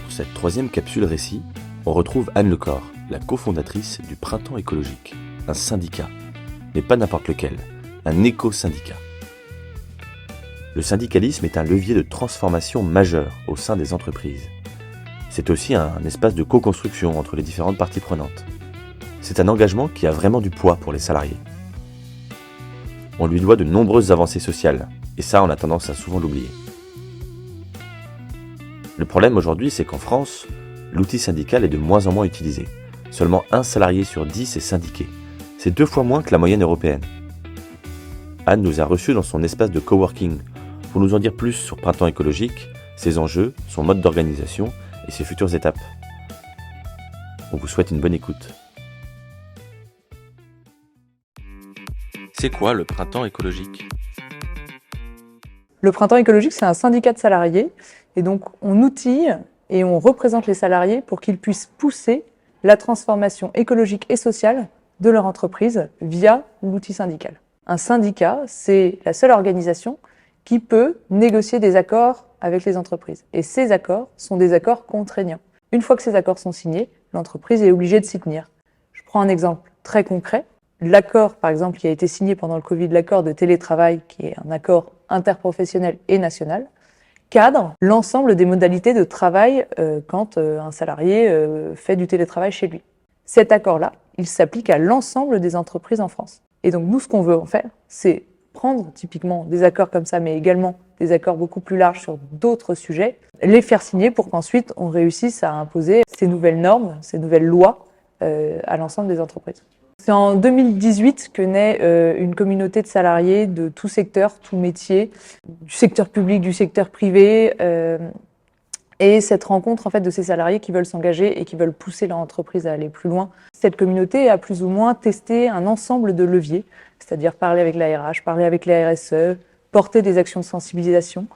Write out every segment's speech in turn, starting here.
Pour cette troisième capsule récit, on retrouve Anne Lecor, la cofondatrice du Printemps écologique, un syndicat, mais pas n'importe lequel, un éco-syndicat. Le syndicalisme est un levier de transformation majeur au sein des entreprises. C'est aussi un espace de co-construction entre les différentes parties prenantes. C'est un engagement qui a vraiment du poids pour les salariés. On lui doit de nombreuses avancées sociales, et ça on a tendance à souvent l'oublier. Le problème aujourd'hui, c'est qu'en France, l'outil syndical est de moins en moins utilisé. Seulement 1 salarié sur 10 est syndiqué. C'est 2 fois moins que la moyenne européenne. Anne nous a reçus dans son espace de coworking pour nous en dire plus sur Printemps écologique, ses enjeux, son mode d'organisation et ses futures étapes. On vous souhaite une bonne écoute. C'est quoi le Printemps écologique ? Le Printemps écologique, c'est un syndicat de salariés. Et donc, on outille et on représente les salariés pour qu'ils puissent pousser la transformation écologique et sociale de leur entreprise via l'outil syndical. Un syndicat, c'est la seule organisation qui peut négocier des accords avec les entreprises. Et ces accords sont des accords contraignants. Une fois que ces accords sont signés, l'entreprise est obligée de s'y tenir. Je prends un exemple très concret. L'accord, par exemple, qui a été signé pendant le Covid, l'accord de télétravail, qui est un accord interprofessionnel et national, cadre l'ensemble des modalités de travail quand un salarié fait du télétravail chez lui. Cet accord-là, il s'applique à l'ensemble des entreprises en France. Et donc nous, ce qu'on veut en faire, c'est prendre typiquement des accords comme ça, mais également des accords beaucoup plus larges sur d'autres sujets, les faire signer pour qu'ensuite on réussisse à imposer ces nouvelles normes, ces nouvelles lois à l'ensemble des entreprises. C'est en 2018 que naît une communauté de salariés de tout secteur, tout métier, du secteur public, du secteur privé, et cette rencontre en fait de ces salariés qui veulent s'engager et qui veulent pousser leur entreprise à aller plus loin. Cette communauté a plus ou moins testé un ensemble de leviers, c'est-à-dire parler avec la RH, parler avec la RSE, porter des actions de sensibilisation,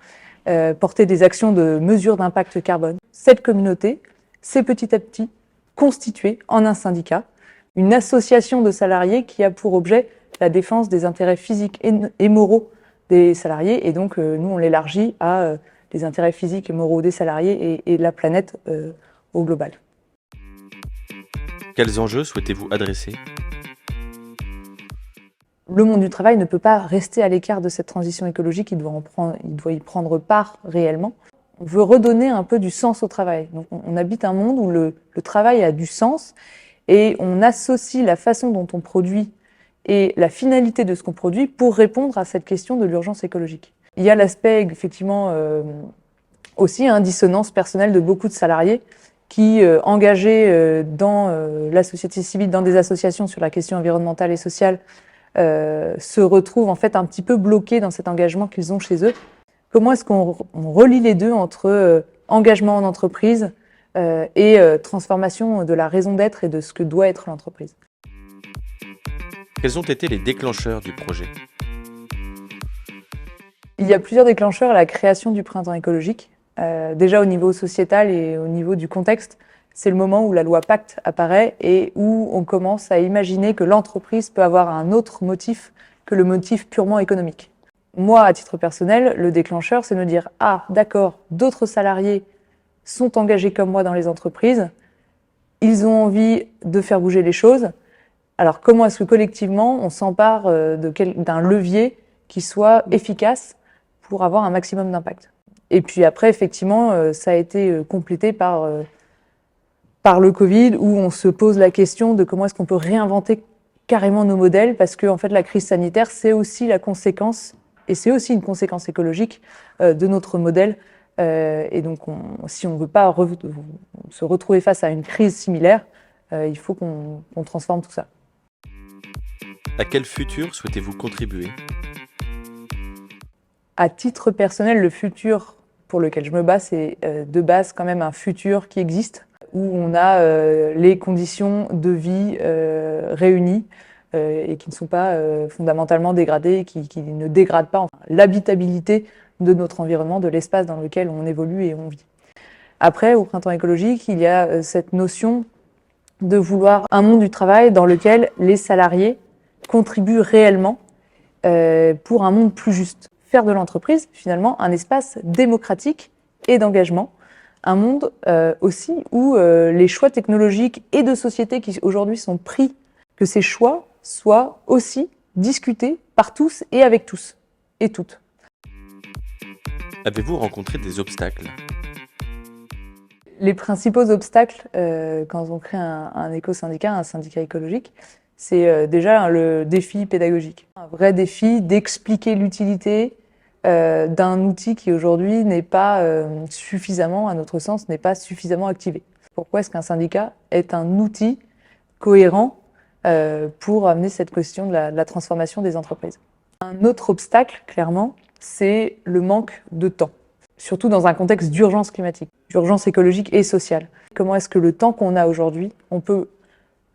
porter des actions de mesure d'impact carbone. Cette communauté s'est petit à petit constituée en un syndicat, une association de salariés qui a pour objet la défense des intérêts physiques et moraux des salariés. Et donc, nous, on l'élargit à les intérêts physiques et moraux des salariés et de la planète au global. Quels enjeux souhaitez-vous adresser ? Le monde du travail ne peut pas rester à l'écart de cette transition écologique, il doit y prendre part réellement. On veut redonner un peu du sens au travail. Donc, on habite un monde où le travail a du sens. Et on associe la façon dont on produit et la finalité de ce qu'on produit pour répondre à cette question de l'urgence écologique. Il y a l'aspect, effectivement, aussi dissonance personnelle de beaucoup de salariés qui, engagés dans la société civile, dans des associations sur la question environnementale et sociale, se retrouvent en fait un petit peu bloqués dans cet engagement qu'ils ont chez eux. Comment est-ce qu'on relie les deux entre engagement en entreprise et transformation de la raison d'être et de ce que doit être l'entreprise. Quels ont été les déclencheurs du projet ? Il y a plusieurs déclencheurs à la création du Printemps écologique. Déjà au niveau sociétal et au niveau du contexte, c'est le moment où la loi Pacte apparaît et où on commence à imaginer que l'entreprise peut avoir un autre motif que le motif purement économique. Moi, à titre personnel, le déclencheur, c'est de me dire « Ah, d'accord, d'autres salariés sont engagés comme moi dans les entreprises, ils ont envie de faire bouger les choses. Alors comment est-ce que collectivement on s'empare d'un levier qui soit efficace pour avoir un maximum d'impact ?» Et puis après, effectivement, ça a été complété par le Covid, où on se pose la question de comment est-ce qu'on peut réinventer carrément nos modèles, parce que en fait, la crise sanitaire, c'est aussi la conséquence, et c'est aussi une conséquence écologique de notre modèle. Et donc, si on ne veut pas se retrouver face à une crise similaire, il faut qu'on transforme tout ça. À quel futur souhaitez-vous contribuer? À titre personnel, le futur pour lequel je me bats, c'est de base quand même un futur qui existe, où on a les conditions de vie réunies et qui ne sont pas fondamentalement dégradées, qui ne dégradent pas l'habitabilité de notre environnement, de l'espace dans lequel on évolue et on vit. Après, au Printemps écologique, il y a cette notion de vouloir un monde du travail dans lequel les salariés contribuent réellement pour un monde plus juste. Faire de l'entreprise, finalement, un espace démocratique et d'engagement. Un monde aussi où les choix technologiques et de société qui aujourd'hui sont pris, que ces choix soient aussi discutés par tous et avec tous et toutes. Avez-vous rencontré des obstacles? Les principaux obstacles quand on crée un éco-syndicat, un syndicat écologique, c'est déjà le défi pédagogique. Un vrai défi d'expliquer l'utilité d'un outil qui aujourd'hui n'est pas suffisamment, à notre sens, n'est pas suffisamment activé. Pourquoi est-ce qu'un syndicat est un outil cohérent pour amener cette question de la transformation des entreprises? Un autre obstacle, clairement, c'est le manque de temps, surtout dans un contexte d'urgence climatique, d'urgence écologique et sociale. Comment est-ce que le temps qu'on a aujourd'hui, on peut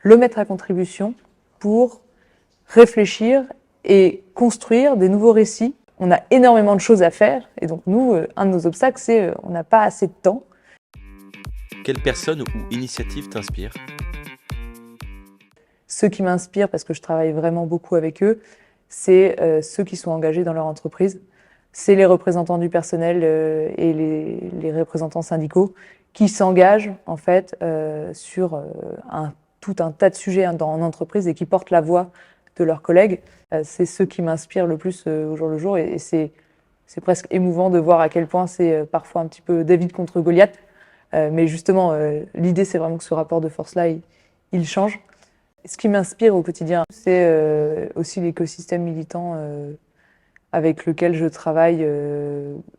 le mettre à contribution pour réfléchir et construire des nouveaux récits? On a énormément de choses à faire et donc nous, un de nos obstacles, c'est on n'a pas assez de temps. Quelle personne ou initiative t'inspire? Ceux qui m'inspirent, parce que je travaille vraiment beaucoup avec eux, c'est ceux qui sont engagés dans leur entreprise. C'est les représentants du personnel et les représentants syndicaux qui s'engagent en fait sur tout un tas de sujets en entreprise et qui portent la voix de leurs collègues. C'est ceux qui m'inspirent le plus au jour le jour et c'est presque émouvant de voir à quel point c'est parfois un petit peu David contre Goliath. Mais justement, l'idée c'est vraiment que ce rapport de force-là, il change. Ce qui m'inspire au quotidien, c'est aussi l'écosystème militant avec lequel je travaille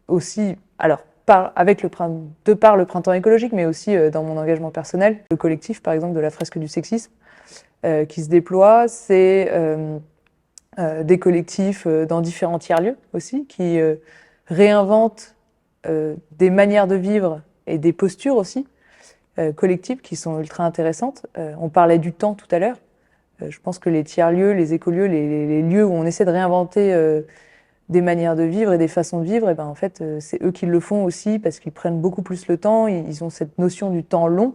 aussi, alors de par le printemps écologique, mais aussi dans mon engagement personnel. Le collectif, par exemple, de la fresque du sexisme, qui se déploie, c'est des collectifs dans différents tiers-lieux aussi, qui réinventent des manières de vivre et des postures aussi collectives qui sont ultra intéressantes. On parlait du temps tout à l'heure. Je pense que les tiers-lieux, les écolieux, les lieux où on essaie de réinventer des manières de vivre et des façons de vivre, et ben en fait, c'est eux qui le font aussi parce qu'ils prennent beaucoup plus le temps. Ils ont cette notion du temps long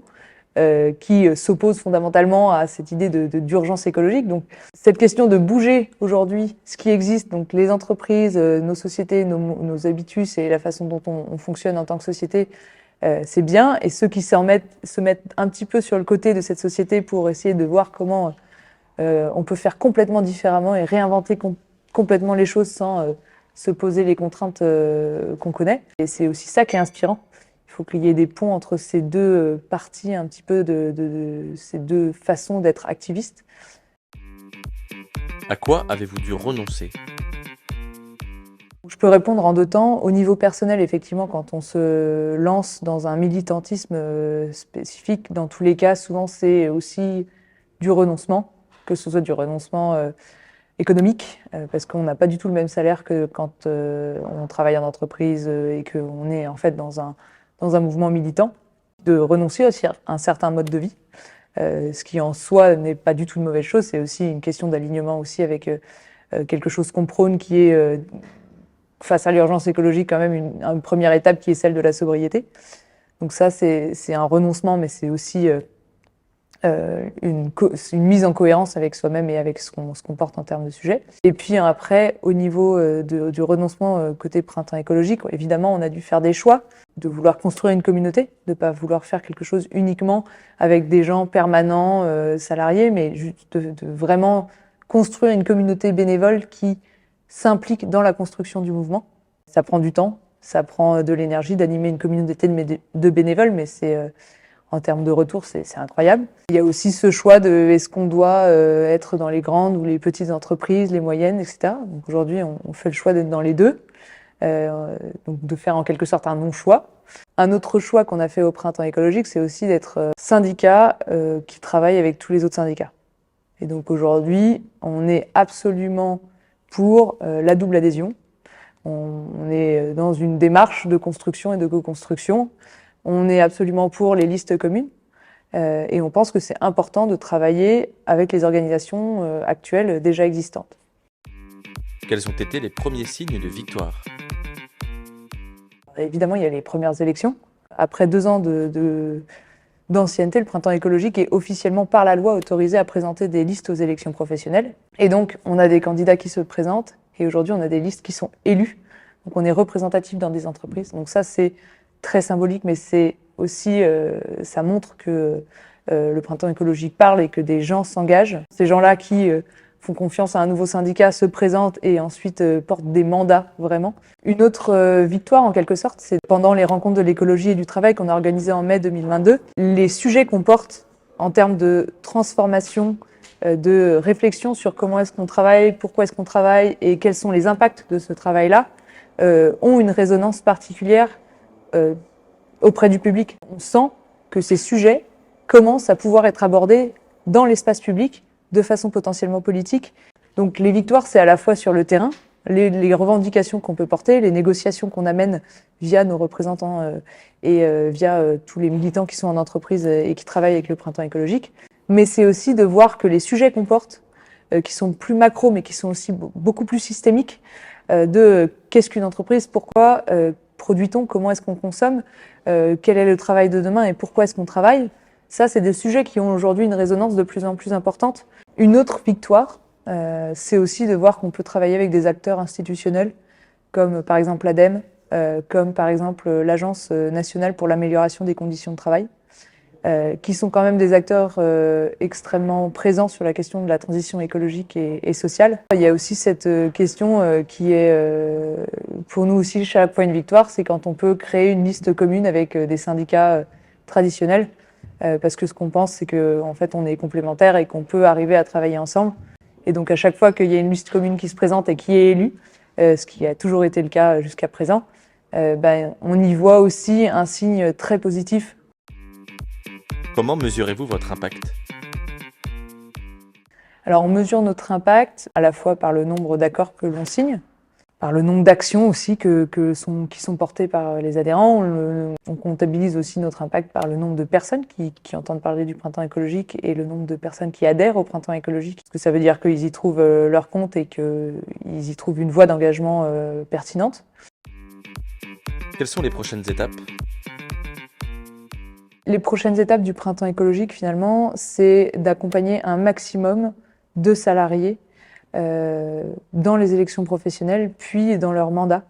qui s'oppose fondamentalement à cette idée d'urgence écologique. Donc, cette question de bouger aujourd'hui ce qui existe, donc les entreprises, nos sociétés, nos habitus et la façon dont on fonctionne en tant que société, c'est bien. Et ceux qui se mettent un petit peu sur le côté de cette société pour essayer de voir comment on peut faire complètement différemment et réinventer complètement les choses sans se poser les contraintes qu'on connaît. Et c'est aussi ça qui est inspirant. Il faut qu'il y ait des ponts entre ces deux parties, un petit peu de ces deux façons d'être activiste. À quoi avez-vous dû renoncer? Je peux répondre en deux temps. Au niveau personnel, effectivement, quand on se lance dans un militantisme spécifique, dans tous les cas, souvent c'est aussi du renoncement, que ce soit du renoncement économique, parce qu'on n'a pas du tout le même salaire que quand on travaille en entreprise et qu'on est en fait dans un mouvement militant, de renoncer aussi à un certain mode de vie, ce qui en soi n'est pas du tout une mauvaise chose, c'est aussi une question d'alignement aussi avec quelque chose qu'on prône qui est, face à l'urgence écologique, quand même une première étape qui est celle de la sobriété. Donc ça, c'est un renoncement, mais c'est aussi une mise en cohérence avec soi-même et avec ce qu'on porte en termes de sujet. Et puis après, au niveau du renoncement côté printemps écologique, évidemment, on a dû faire des choix, de vouloir construire une communauté, de pas vouloir faire quelque chose uniquement avec des gens permanents, salariés, mais juste de vraiment construire une communauté bénévole qui s'implique dans la construction du mouvement. Ça prend du temps, ça prend de l'énergie d'animer une communauté de bénévoles, mais c'est en termes de retour, c'est incroyable. Il y a aussi ce choix de est-ce qu'on doit être dans les grandes ou les petites entreprises, les moyennes, etc. Donc aujourd'hui, on fait le choix d'être dans les deux, donc de faire en quelque sorte un non-choix. Un autre choix qu'on a fait au Printemps écologique, c'est aussi d'être syndicat qui travaille avec tous les autres syndicats. Et donc aujourd'hui, on est absolument pour la double adhésion. On est dans une démarche de construction et de co-construction. On est absolument pour les listes communes. Et on pense que c'est important de travailler avec les organisations actuelles déjà existantes. Quels ont été les premiers signes de victoire ? Évidemment, il y a les premières élections. Après 2 ans d'ancienneté, le Printemps écologique est officiellement par la loi autorisé à présenter des listes aux élections professionnelles. Et donc, on a des candidats qui se présentent et aujourd'hui, on a des listes qui sont élues. Donc, on est représentatif dans des entreprises. Donc ça, c'est très symbolique, mais c'est aussi, ça montre que le Printemps écologique parle et que des gens s'engagent. Ces gens-là qui font confiance à un nouveau syndicat, se présentent et ensuite portent des mandats vraiment. Une autre victoire en quelque sorte, c'est pendant les rencontres de l'écologie et du travail qu'on a organisées en mai 2022. Les sujets qu'on porte en termes de transformation, de réflexion sur comment est-ce qu'on travaille, pourquoi est-ce qu'on travaille et quels sont les impacts de ce travail-là, ont une résonance particulière auprès du public. On sent que ces sujets commencent à pouvoir être abordés dans l'espace public de façon potentiellement politique. Donc les victoires, c'est à la fois sur le terrain, les revendications qu'on peut porter, les négociations qu'on amène via nos représentants et via tous les militants qui sont en entreprise et qui travaillent avec le Printemps écologique. Mais c'est aussi de voir que les sujets qu'on porte, qui sont plus macro, mais qui sont aussi beaucoup plus systémiques, de qu'est-ce qu'une entreprise, pourquoi produit-on, comment est-ce qu'on consomme, quel est le travail de demain et pourquoi est-ce qu'on travaille. Ça, c'est des sujets qui ont aujourd'hui une résonance de plus en plus importante. Une autre victoire, c'est aussi de voir qu'on peut travailler avec des acteurs institutionnels, comme par exemple l'ADEME, comme par exemple l'Agence nationale pour l'amélioration des conditions de travail, qui sont quand même des acteurs extrêmement présents sur la question de la transition écologique et sociale. Il y a aussi cette question qui est pour nous aussi chaque fois une victoire, c'est quand on peut créer une liste commune avec des syndicats traditionnels. Parce que ce qu'on pense, c'est qu'en fait, on est complémentaires et qu'on peut arriver à travailler ensemble. Et donc, à chaque fois qu'il y a une liste commune qui se présente et qui est élue, ce qui a toujours été le cas jusqu'à présent, on y voit aussi un signe très positif. Comment mesurez-vous votre impact ? Alors, on mesure notre impact à la fois par le nombre d'accords que l'on signe, par le nombre d'actions aussi qui sont portées par les adhérents. On comptabilise aussi notre impact par le nombre de personnes qui entendent parler du Printemps écologique et le nombre de personnes qui adhèrent au Printemps écologique. Parce que ça veut dire qu'ils y trouvent leur compte et qu'ils y trouvent une voie d'engagement pertinente. Quelles sont les prochaines étapes ? Les prochaines étapes du Printemps écologique, finalement, c'est d'accompagner un maximum de salariés dans les élections professionnelles, puis dans leur mandat,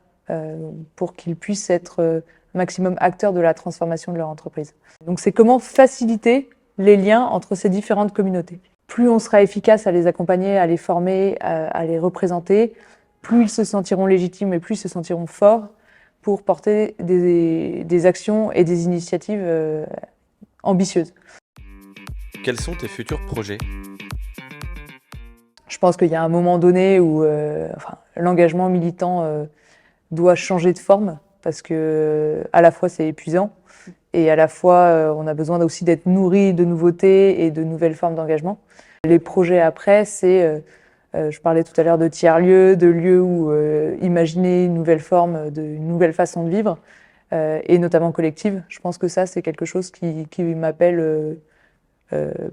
pour qu'ils puissent être maximum acteurs de la transformation de leur entreprise. Donc c'est comment faciliter les liens entre ces différentes communautés. Plus on sera efficace à les accompagner, à les former, à les représenter, plus ils se sentiront légitimes et plus ils se sentiront forts pour porter des actions et des initiatives ambitieuses. Quels sont tes futurs projets ? Je pense qu'il y a un moment donné où l'engagement militant doit changer de forme parce que à la fois c'est épuisant et à la fois on a besoin aussi d'être nourri de nouveautés et de nouvelles formes d'engagement. Les projets après, c'est, je parlais tout à l'heure de tiers-lieux, de lieux où imaginer une nouvelle forme, une nouvelle façon de vivre et notamment collective. Je pense que ça c'est quelque chose qui m'appelle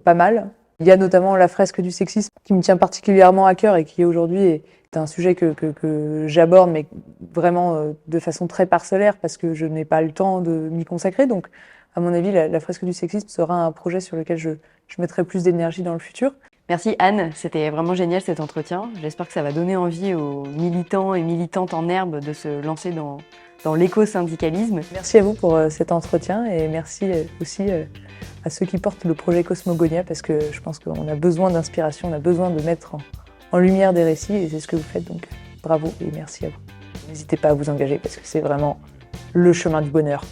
pas mal. Il y a notamment la fresque du sexisme qui me tient particulièrement à cœur et qui aujourd'hui est un sujet que j'aborde, mais vraiment de façon très parcellaire parce que je n'ai pas le temps de m'y consacrer. Donc, à mon avis, la fresque du sexisme sera un projet sur lequel je mettrai plus d'énergie dans le futur. Merci Anne, c'était vraiment génial cet entretien. J'espère que ça va donner envie aux militants et militantes en herbe de se lancer dans l'éco-syndicalisme. Merci à vous pour cet entretien et merci aussi à ceux qui portent le projet Cosmogonia parce que je pense qu'on a besoin d'inspiration, on a besoin de mettre en lumière des récits et c'est ce que vous faites, donc bravo et merci à vous. N'hésitez pas à vous engager parce que c'est vraiment le chemin du bonheur.